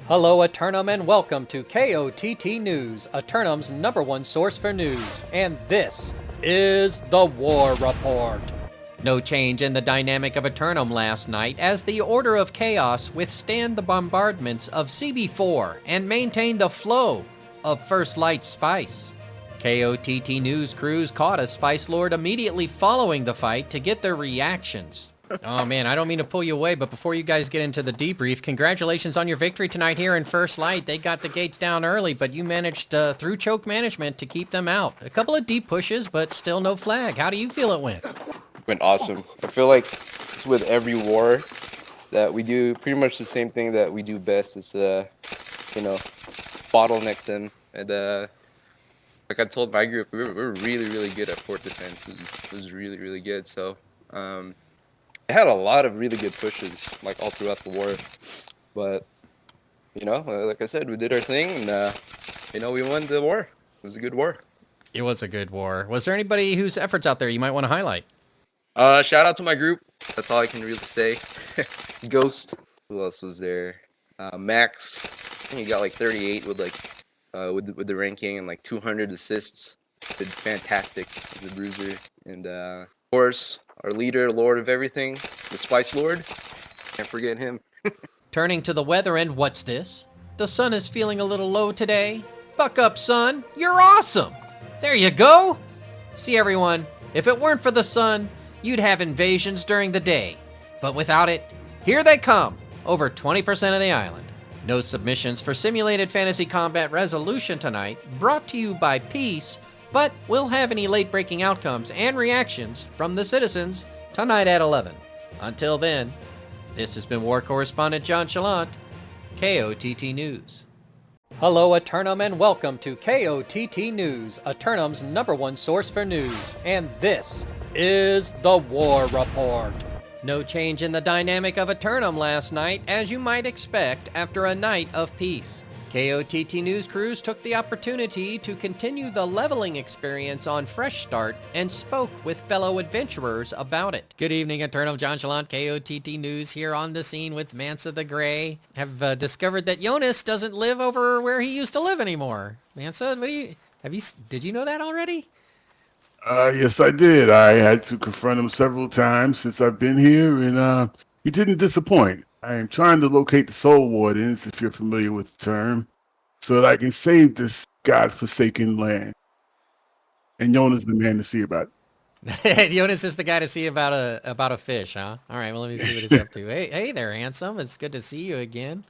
Hello Eternum and welcome to KOTT News, Eternum's #1 source for news, and this is the War Report. No change in the dynamic of Eternum last night as the Order of Chaos withstand the bombardments of CB4 and maintain the flow of First Light Spice. KOTT News crews caught a Spice Lord immediately following the fight to get their reactions. Oh man, I don't mean to pull you away, but before you guys get into the debrief, congratulations on your victory tonight here in First Light. They got the gates down early, but you managed, through choke management, to keep them out. A couple of deep pushes, but still no flag. How do you feel it went? Went awesome. I feel like it's with every war that we do pretty much the same thing that we do best. It's, bottleneck them. And, like I told my group, we're really, really good at fort defense. It was really, really good. So, I had a lot of really good pushes, like all throughout the war, but like I said, we did our thing, and we won the war. It was a good war. It was a good war. Was there anybody whose efforts out there you might want to highlight? Shout out to my group. That's all I can really say. Ghost. Who else was there? Max. I think he got like 38 with with the ranking and like 200 assists. Did fantastic as a bruiser, and of course, our leader, Lord of everything, the Spice Lord. Can't forget him. Turning to the weather, and what's this? The sun is feeling a little low today. Buck up, sun. You're awesome. There you go. See, everyone, if it weren't for the sun, you'd have invasions during the day. But without it, here they come, over 20% of the island. No submissions for Simulated Fantasy Combat Resolution tonight, brought to you by Peace, but we'll have any late-breaking outcomes and reactions from the citizens tonight at 11. Until then, this has been War Correspondent JChalant, KOTT News. Hello Eternum and welcome to KOTT News, Eternum's #1 source for news, and this is the War Report. No change in the dynamic of Eternum last night, as you might expect after a night of peace. KOTT News crews took the opportunity to continue the leveling experience on Fresh Start and spoke with fellow adventurers about it. Good evening, Eternum. JChalant, KOTT News here on the scene with Mansa the Grey. Have discovered that Jonas doesn't live over where he used to live anymore. Mansa, did you know that already? Yes, I did. I had to confront him several times since I've been here, and he didn't disappoint. I am trying to locate the Soul Wardens, if you're familiar with the term, so that I can save this godforsaken land. And Jonas is the man to see about it. Jonas is the guy to see about a fish, huh? All right, well, let me see what he's up to. Hey there, handsome. It's good to see you again.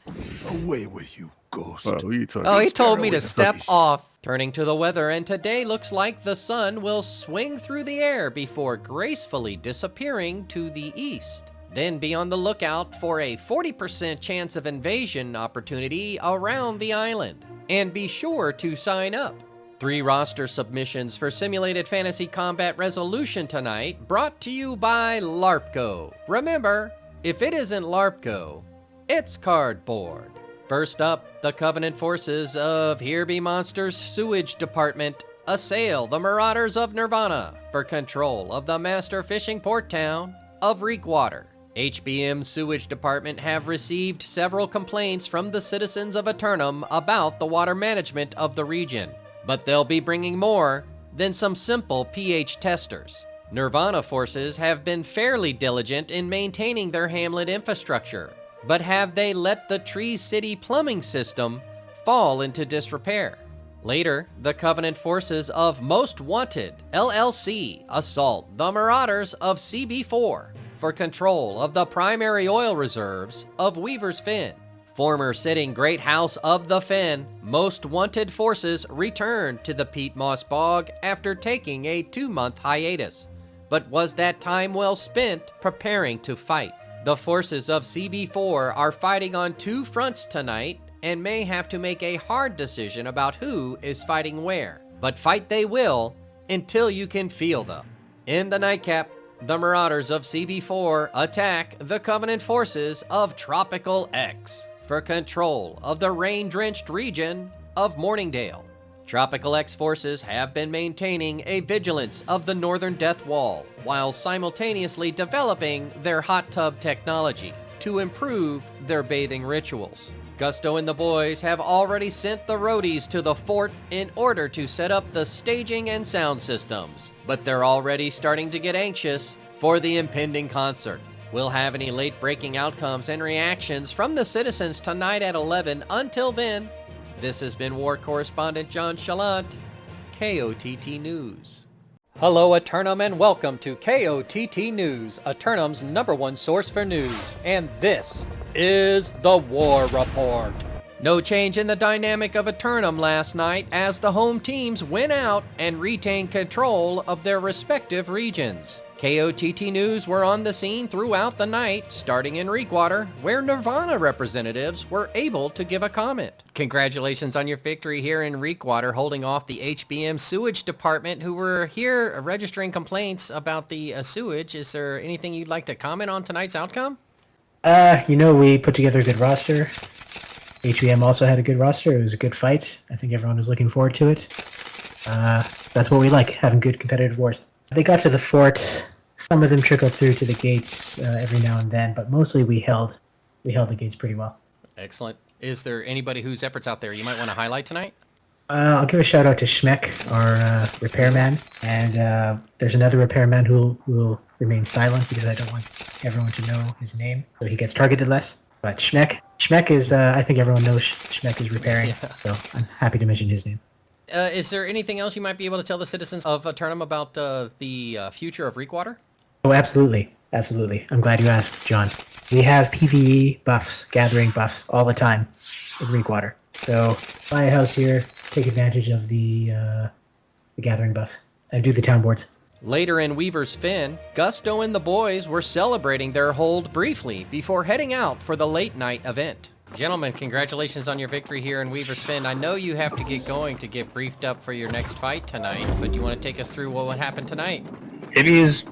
Away with you, ghost. Oh, he told me to step off. Turning to the weather, and today looks like the sun will swing through the air before gracefully disappearing to the east. Then be on the lookout for a 40% chance of invasion opportunity around the island. And be sure to sign up. 3 roster submissions for Simulated Fantasy Combat Resolution tonight, brought to you by LARPGO. Remember, if it isn't LARPGO, it's cardboard. First up, the Covenant forces of Here Be Monsters Sewage Department assail the Marauders of Nirvana for control of the master fishing port town of Reekwater. HBM Sewage Department have received several complaints from the citizens of Eternum about the water management of the region, but they'll be bringing more than some simple pH testers. Nirvana forces have been fairly diligent in maintaining their hamlet infrastructure, but have they let the Tree City plumbing system fall into disrepair? Later, the Covenant forces of Most Wanted, LLC, assault the Marauders of CB4 for control of the primary oil reserves of Weaver's Fen. Former sitting Great House of the Fen, Most Wanted forces returned to the Peat Moss Bog after taking a 2-month hiatus. But was that time well spent preparing to fight? The forces of CB4 are fighting on 2 fronts tonight and may have to make a hard decision about who is fighting where. But fight they will until you can feel them. In the nightcap, the Marauders of CB4 attack the Covenant forces of Tropical X for control of the rain-drenched region of Morningdale. Tropical X forces have been maintaining a vigilance of the Northern Death Wall while simultaneously developing their hot tub technology to improve their bathing rituals. Gusto and the boys have already sent the roadies to the fort in order to set up the staging and sound systems, but they're already starting to get anxious for the impending concert. We'll have any late-breaking outcomes and reactions from the citizens tonight at 11. Until then, this has been War Correspondent JChalant, KOTT News. Hello, Eternum, and welcome to KOTT News, Eternum's #1 source for news. And this is the War Report. No change in the dynamic of Eternum last night as the home teams went out and retained control of their respective regions. KOTT News were on the scene throughout the night, starting in Reekwater, where Nirvana representatives were able to give a comment. Congratulations on your victory here in Reekwater, holding off the HBM sewage department who were here registering complaints about the sewage. Is there anything you'd like to comment on tonight's outcome? We put together a good roster. HBM also had a good roster. It was a good fight. I think everyone was looking forward to it. That's what we like, having good competitive wars. They got to the fort. Some of them trickled through to the gates every now and then, but mostly we held the gates pretty well. Excellent. Is there anybody whose efforts out there you might want to highlight tonight? I'll give a shout out to Schmeck, our repairman, and there's another repairman who will remain silent because I don't want everyone to know his name, so he gets targeted less. But Schmeck is, I think everyone knows Schmeck is repairing, so I'm happy to mention his name. Is there anything else you might be able to tell the citizens of Eternum about the future of Reekwater? Oh, absolutely. Absolutely. I'm glad you asked, John. We have PvE buffs, gathering buffs all the time in Reekwater. So buy a house here, take advantage of the gathering buffs, and do the town boards. Later in Weaver's Fen, Gusto and the boys were celebrating their hold briefly before heading out for the late night event. Gentlemen, congratulations on your victory here in Weaver's Fen. I know you have to get going to get briefed up for your next fight tonight, but do you want to take us through what happened tonight? Maybe his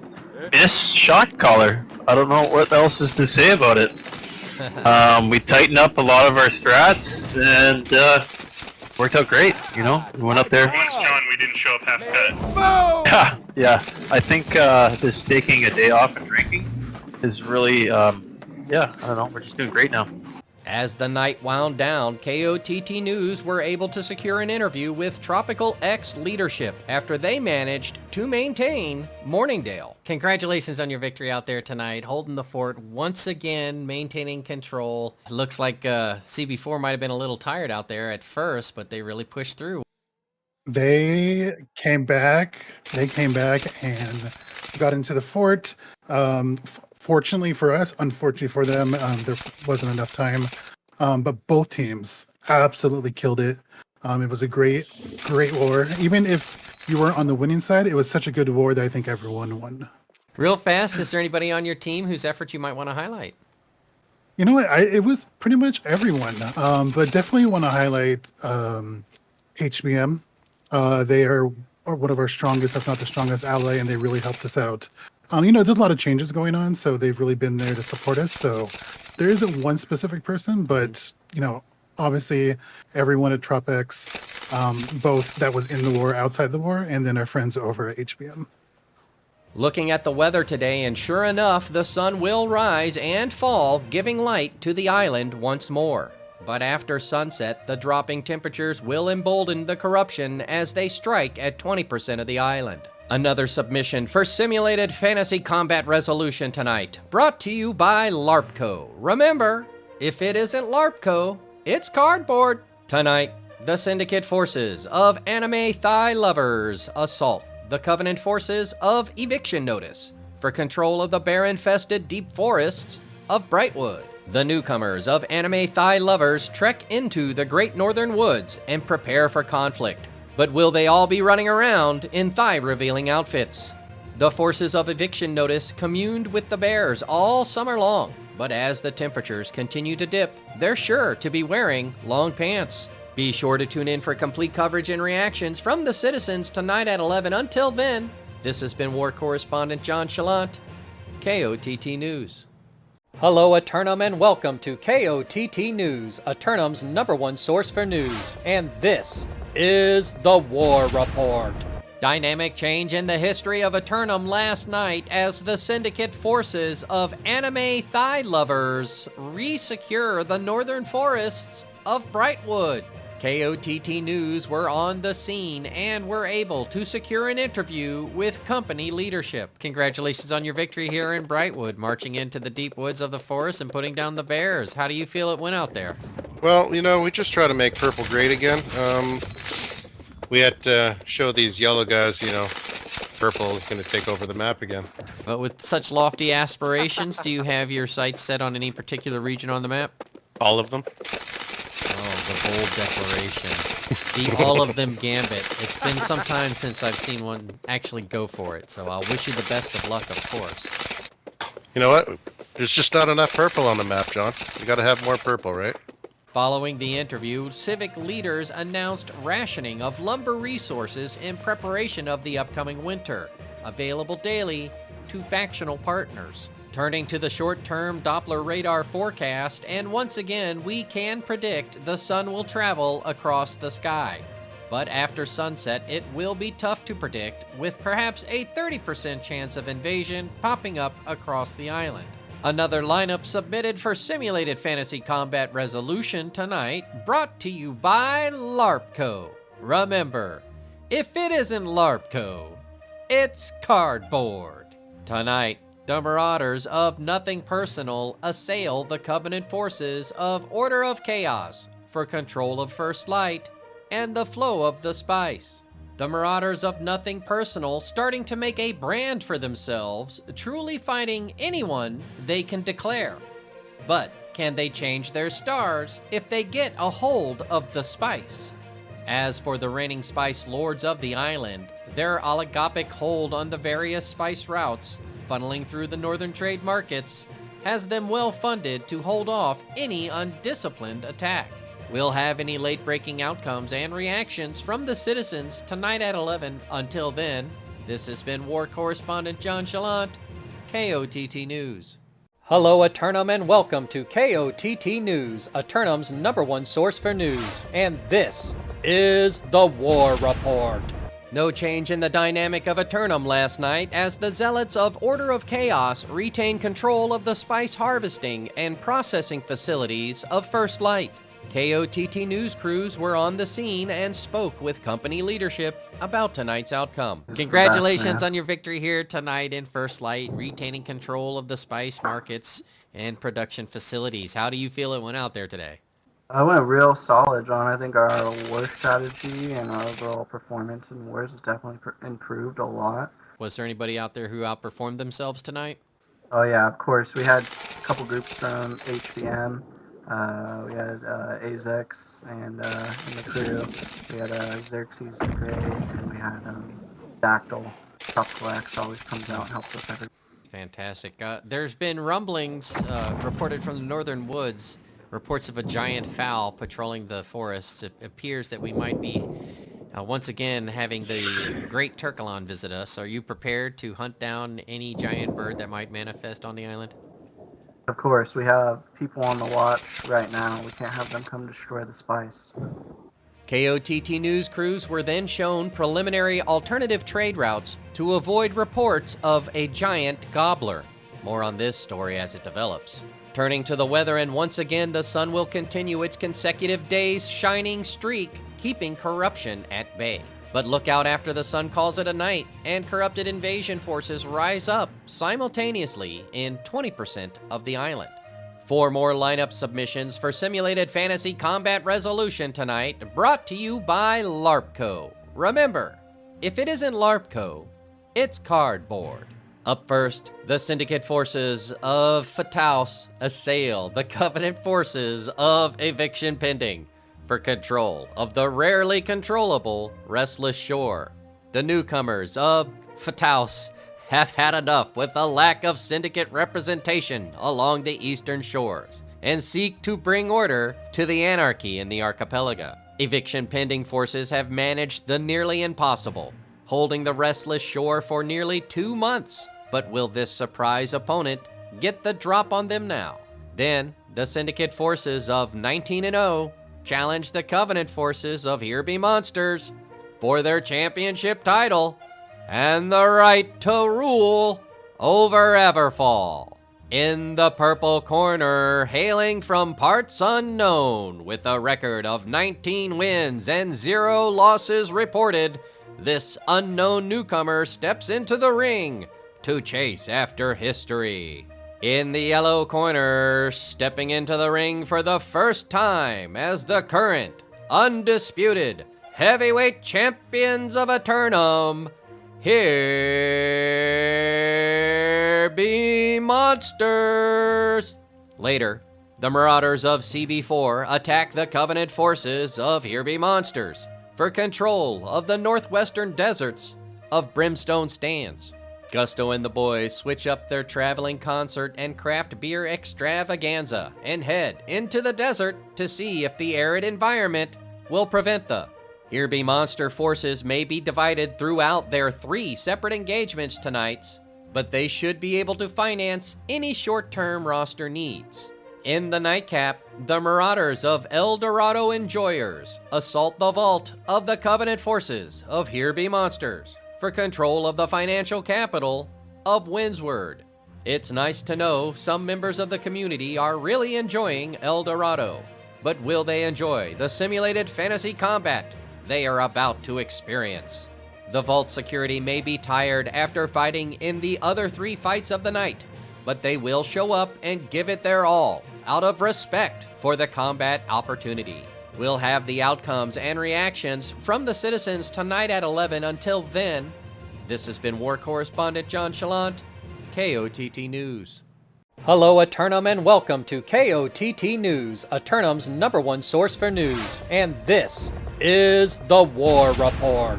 miss shot caller. I don't know what else is to say about it. We tightened up a lot of our strats and worked out great, you know? We went up there. Once, John, we didn't show up half cut. Yeah. I think this taking a day off and drinking is really, I don't know, we're just doing great now. As the night wound down, KOTT News were able to secure an interview with Tropical X leadership after they managed to maintain Morningdale. Congratulations on your victory out there tonight, holding the fort once again, maintaining control. It looks like CB4 might have been a little tired out there at first, but they really pushed through. They came back and got into the fort. Fortunately for us, unfortunately for them, there wasn't enough time. But both teams absolutely killed it. It was a great war. Even if you weren't on the winning side, it was such a good war that I think everyone won. Real fast, is there anybody on your team whose effort you might want to highlight? You know what? It was pretty much everyone. But definitely want to highlight HBM. They are one of our strongest, if not the strongest ally, and they really helped us out. There's a lot of changes going on, so they've really been there to support us. So there isn't one specific person, but, obviously everyone at TropX, both that was in the war, outside the war, and then our friends over at HBM. Looking at the weather today, and sure enough, the sun will rise and fall, giving light to the island once more. But after sunset, the dropping temperatures will embolden the corruption as they strike at 20% of the island. Another submission for Simulated Fantasy Combat Resolution tonight, brought to you by LARPco. Remember, if it isn't LARPco, it's cardboard. Tonight, the Syndicate forces of Anime Thigh Lovers assault the Covenant forces of Eviction Notice for control of the bear-infested deep forests of Brightwood. The newcomers of Anime Thigh Lovers trek into the Great Northern Woods and prepare for conflict. But will they all be running around in thigh-revealing outfits? The forces of Eviction Notice communed with the bears all summer long, but as the temperatures continue to dip, they're sure to be wearing long pants. Be sure to tune in for complete coverage and reactions from the citizens tonight at 11. Until then, this has been War Correspondent JChalant, KOTT News. Hello, Eternum, and welcome to KOTT News, Eternum's #1 source for news. And this is the War Report. Dynamic change in the history of Eternum last night as the syndicate forces of anime thigh lovers re-secure the northern forests of Brightwood. KOTT News were on the scene and were able to secure an interview with company leadership. Congratulations on your victory here in Brightwood, marching into the deep woods of the forest and putting down the bears. How do you feel it went out there? Well, we just try to make purple great again. We had to show these yellow guys, purple is going to take over the map again. But with such lofty aspirations, do you have your sights set on any particular region on the map? All of them. Oh, the bold declaration. The all of them gambit. It's been some time since I've seen one actually go for it, so I'll wish you the best of luck, of course. You know what? There's just not enough purple on the map, John. You got to have more purple, right? Following the interview, civic leaders announced rationing of lumber resources in preparation of the upcoming winter, available daily to factional partners. Turning to the short-term Doppler radar forecast, and once again we can predict the sun will travel across the sky. But after sunset, it will be tough to predict, with perhaps a 30% chance of invasion popping up across the island. Another lineup submitted for Simulated Fantasy Combat Resolution tonight, brought to you by LARPco. Remember, if it isn't LARPco, it's cardboard. Tonight, the Marauders of Nothing Personal assail the Covenant forces of Order of Chaos for control of First Light and the flow of the spice. The Marauders of Nothing Personal starting to make a brand for themselves, truly fighting anyone they can declare. But can they change their stars if they get a hold of the spice? As for the reigning spice lords of the island, their oligopic hold on the various spice routes funneling through the northern trade markets has them well funded to hold off any undisciplined attack. We'll have any late-breaking outcomes and reactions from the citizens tonight at 11. Until then, this has been War Correspondent JChalant, KOTT News. Hello, Eternum, and welcome to KOTT News, Eternum's #1 source for news. And this is the War Report. No change in the dynamic of Eternum last night as the Zealots of Order of Chaos retain control of the spice harvesting and processing facilities of First Light. KOTT news crews were on the scene and spoke with company leadership about tonight's outcome. Congratulations on your victory here tonight in First Light, retaining control of the spice markets and production facilities. How do you feel it went out there today? I went real solid, John. I think our war strategy and our overall performance in wars has definitely improved a lot. Was there anybody out there who outperformed themselves tonight? Oh yeah, of course. We had a couple groups from HBM. We had Azex and the crew. We had Xerxes the Great, and we had Dactyl. Tropical X always comes out and helps us every. Fantastic. There's been rumblings reported from the northern woods, reports of a giant fowl patrolling the forests. It appears that we might be once again having the Great Turkalon visit us. Are you prepared to hunt down any giant bird that might manifest on the island? Of course, we have people on the watch right now. We can't have them come destroy the spice. KOTT news crews were then shown preliminary alternative trade routes to avoid reports of a giant gobbler. More on this story as it develops. Turning to the weather, and once again the sun will continue its consecutive days shining streak, keeping corruption at bay. But look out after the sun calls it a night, and corrupted invasion forces rise up simultaneously in 20% of the island. 4 more lineup submissions for Simulated Fantasy Combat Resolution tonight, brought to you by LARPco. Remember, if it isn't LARPco, it's cardboard. Up first, the syndicate forces of Fataus assail the Covenant forces of Eviction Pending for control of the rarely controllable Restless Shore. The newcomers of Fataus have had enough with the lack of syndicate representation along the eastern shores and seek to bring order to the anarchy in the archipelago. Eviction Pending forces have managed the nearly impossible, holding the Restless Shore for nearly 2 months. But will this surprise opponent get the drop on them now? Then, the syndicate forces of 19-0 challenge the Covenant forces of Here Be Monsters for their championship title and the right to rule over Everfall. In the purple corner, hailing from parts unknown, with a record of 19 wins and 0 losses reported, this unknown newcomer steps into the ring to chase after history. In the yellow corner, stepping into the ring for the first time as the current, undisputed heavyweight champions of Eternum, here be monsters! Later, the Marauders of CB4 attack the Covenant forces of Here Be Monsters for control of the northwestern deserts of Brimstone Stands. Gusto and the boys switch up their traveling concert and craft beer extravaganza and head into the desert to see if the arid environment will prevent the Here Be Monster forces may be divided throughout their 3 separate engagements tonight, but they should be able to finance any short-term roster needs. In the nightcap, the Marauders of El Dorado Enjoyers assault the vault of the Covenant forces of Here Be Monsters for control of the financial capital of Windsward. It's nice to know some members of the community are really enjoying El Dorado, but will they enjoy the simulated fantasy combat they are about to experience? The vault security may be tired after fighting in the other 3 fights of the night, but they will show up and give it their all out of respect for the combat opportunity. We'll have the outcomes and reactions from the citizens tonight at 11. Until then, this has been War Correspondent JChalant, KOTT News. Hello, Eternum, and welcome to KOTT News, Eternum's #1 source for news. And this is the War Report.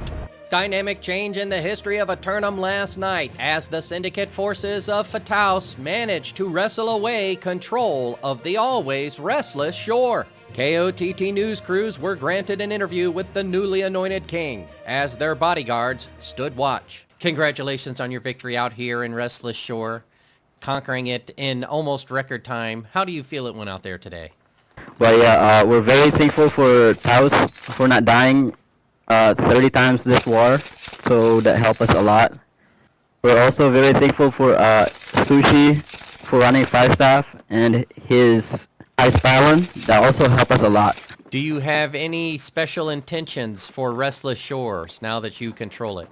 Dynamic change in the history of Eternum last night as the Syndicate forces of Fataus managed to wrestle away control of the always restless shore. KOTT news crews were granted an interview with the newly anointed king as their bodyguards stood watch. Congratulations on your victory out here in Restless Shore, conquering it in almost record time. How do you feel it went out there today? Well, yeah, we're very thankful for Taos for not dying 30 times this war, so that helped us a lot. We're also very thankful for Sushi for running 5-staff and his Ice Balance. That also helped us a lot. Do you have any special intentions for Restless Shores now that you control it?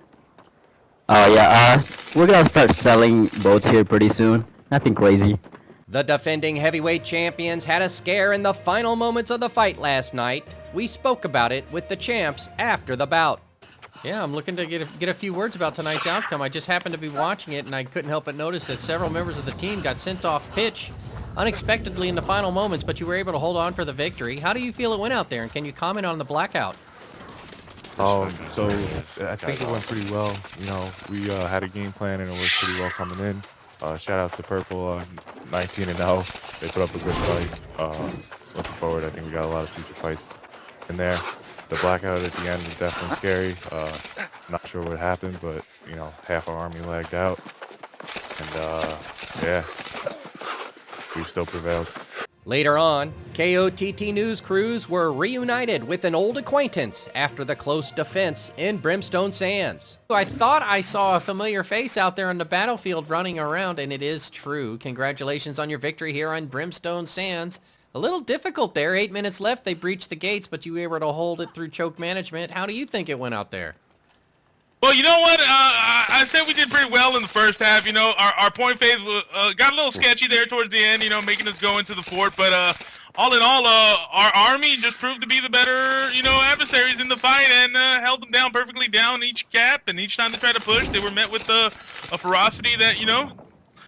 Yeah, we're gonna start selling boats here pretty soon. Nothing crazy. The defending heavyweight champions had a scare in the final moments of the fight last night. We spoke about it with the champs after the bout. Yeah, I'm looking to get a few words about tonight's outcome. I just happened to be watching it, and I couldn't help but notice that several members of the team got sent off pitch unexpectedly in the final moments, but you were able to hold on for the victory. How do you feel it went out there, and can you comment on the blackout? So I think it went pretty well. You know, we had a game plan and it worked pretty well coming in. Shout out to Purple, 19-0. They put up a good fight. Looking forward, I think we got a lot of future fights in there. The blackout at the end was definitely scary. Not sure what happened, but you know, half our army lagged out, and yeah, we still prevailed. Later on, KOTT news crews were reunited with an old acquaintance after the close defense in Brimstone Sands. I thought I saw a familiar face out there on the battlefield running around, and it is true. Congratulations on your victory here on Brimstone Sands. A little difficult there. 8 minutes left. They breached the gates, but you were able to hold it through choke management. How do you think it went out there? Well, you know what? I said we did pretty well in the first half. You know, our point phase got a little sketchy there towards the end, you know, making us go into the fort. But all in all, our army just proved to be the better, you know, adversaries in the fight and held them down perfectly down each cap. And each time they tried to push, they were met with a ferocity that, you know,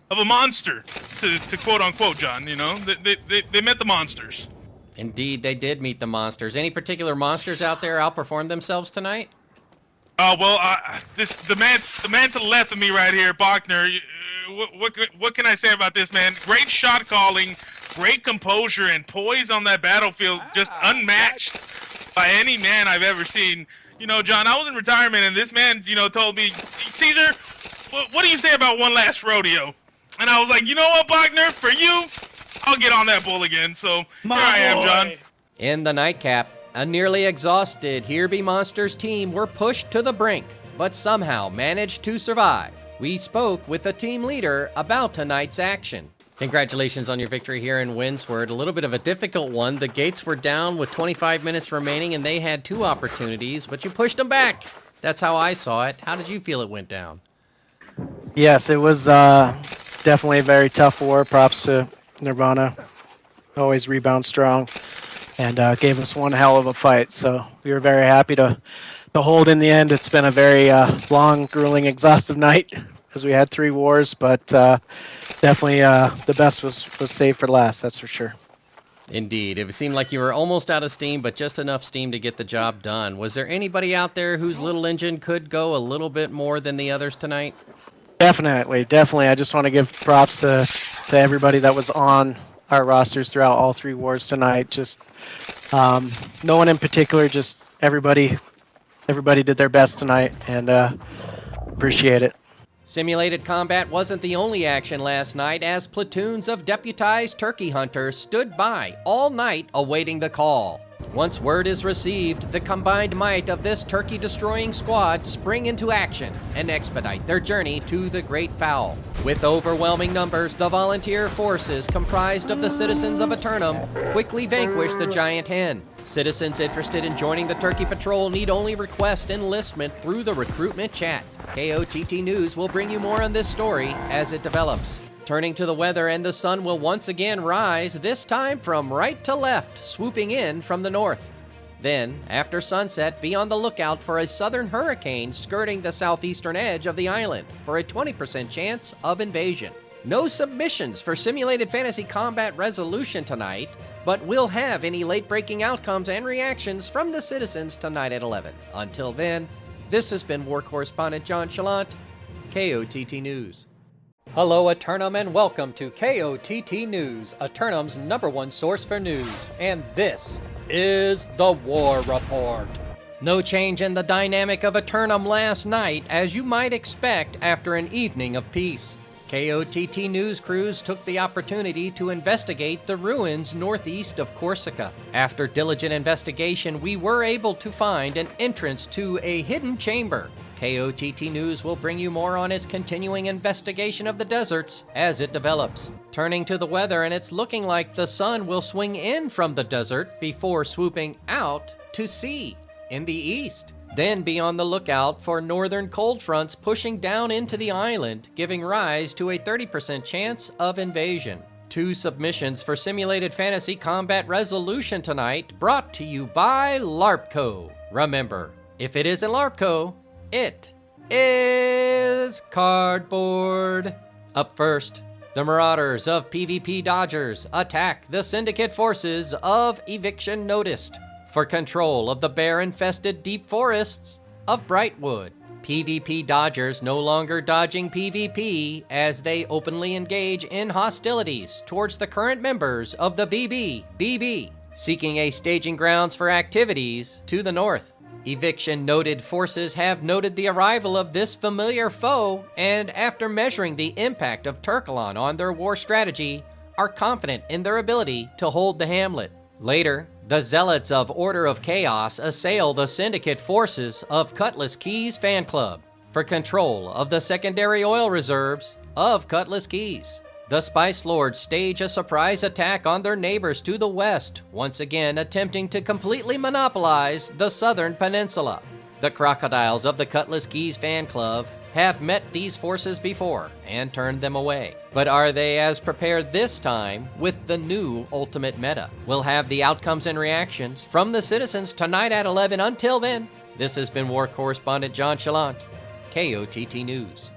of a monster, to quote unquote, John. You know, they met the monsters. Indeed, they did meet the monsters. Any particular monsters out there outperformed themselves tonight? Well, the man to the left of me right here, Bachner. What can I say about this man? Great shot calling, great composure and poise on that battlefield, just unmatched by any man I've ever seen. You know, John, I was in retirement, and this man, you know, told me, Caesar, what do you say about one last rodeo? And I was like, you know what, Bachner, for you, I'll get on that bull again. So here I am, John. In the nightcap, A nearly exhausted Here Be Monsters team were pushed to the brink, but somehow managed to survive. We spoke with the team leader about tonight's action. Congratulations on your victory here in Windsward. A little bit of a difficult one. The gates were down with 25 minutes remaining, and they had 2 opportunities, but you pushed them back. That's how I saw it. How did you feel it went down? Yes, it was definitely a very tough war. Props to Nirvana. Always rebound strong, and gave us one hell of a fight. So we were very happy to hold in the end. It's been a very long, grueling, exhaustive night because we had 3 wars, but definitely the best was saved for last, that's for sure. Indeed. It seemed like you were almost out of steam, but just enough steam to get the job done. Was there anybody out there whose little engine could go a little bit more than the others tonight? Definitely. I just want to give props to everybody that was on our rosters throughout all 3 wars tonight. Just no one in particular, just everybody did their best tonight, and appreciate it. Simulated combat wasn't the only action last night, as platoons of deputized turkey hunters stood by all night awaiting the call. Once word is received, the combined might of this turkey-destroying squad spring into action and expedite their journey to the Great Fowl. With overwhelming numbers, the volunteer forces comprised of the citizens of Eternum quickly vanquish the giant hen. Citizens interested in joining the Turkey Patrol need only request enlistment through the recruitment chat. KOTT News will bring you more on this story as it develops. Turning to the weather, and the sun will once again rise, this time from right to left, swooping in from the north. Then, after sunset, be on the lookout for a southern hurricane skirting the southeastern edge of the island for a 20% chance of invasion. No submissions for Simulated Fantasy Combat Resolution tonight, but we'll have any late-breaking outcomes and reactions from the citizens tonight at 11. Until then, this has been War Correspondent JChalant, KOTT News. Hello, Eternum, and welcome to KOTT News, Eternum's #1 source for news. And this is the War Report. No change in the dynamic of Eternum last night, as you might expect after an evening of peace. KOTT news crews took the opportunity to investigate the ruins northeast of Corsica. After diligent investigation, we were able to find an entrance to a hidden chamber. KOTT News will bring you more on its continuing investigation of the deserts as it develops. Turning to the weather, and it's looking like the sun will swing in from the desert before swooping out to sea in the east. Then be on the lookout for northern cold fronts pushing down into the island, giving rise to a 30% chance of invasion. 2 submissions for Simulated Fantasy Combat Resolution tonight, brought to you by LARPco. Remember, if it isn't LARPco, it is cardboard. Up first, the Marauders of PvP Dodgers attack the Syndicate forces of Eviction Noticed for control of the bear-infested deep forests of Brightwood. PvP Dodgers no longer dodging PvP as they openly engage in hostilities towards the current members of the BB, seeking a staging grounds for activities to the north. Eviction Noted forces have noted the arrival of this familiar foe, and after measuring the impact of Turkalon on their war strategy, are confident in their ability to hold the hamlet. Later, the Zealots of Order of Chaos assail the Syndicate forces of Cutlass Keys Fan Club for control of the secondary oil reserves of Cutlass Keys. The Spice Lords stage a surprise attack on their neighbors to the west, once again attempting to completely monopolize the southern peninsula. The Crocodiles of the Cutlass Keys Fan Club have met these forces before and turned them away. But are they as prepared this time with the new Ultimate Meta? We'll have the outcomes and reactions from the citizens tonight at 11. Until then, this has been War Correspondent JChalant, KOTT News.